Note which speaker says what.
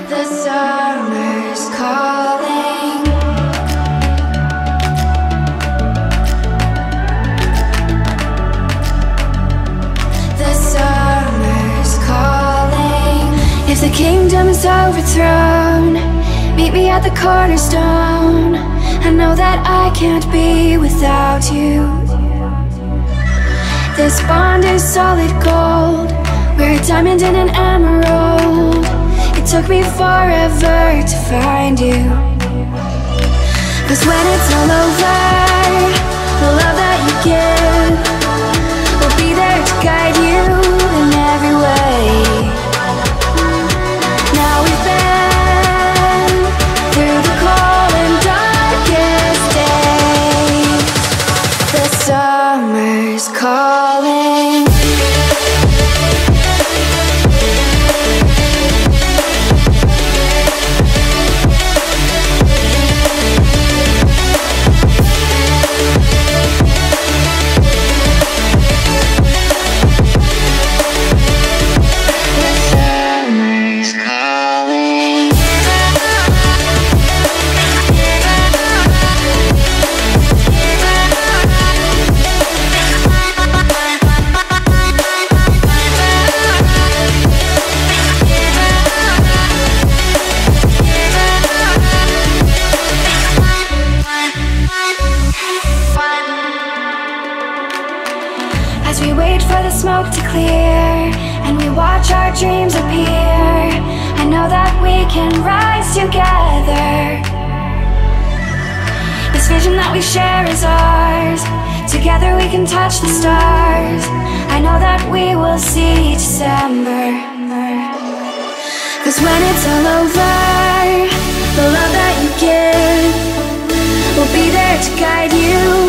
Speaker 1: The summer's calling. The summer's calling. If the kingdom is overthrown, meet me at the cornerstone. I know that I can't be without you. This bond is solid gold. We're a diamond and an emerald. It took me forever to find you. 'Cause when it's all over, the love that you give will be there to guide you in every way. Now we've been through the cold and darkest days. The summer's calling. As we wait for the smoke to clear and we watch our dreams appear, I know that we can rise together. This vision that we share is ours. Together we can touch the stars. I know that we will see December. 'Cause when it's all over, the love that you give will be there to guide you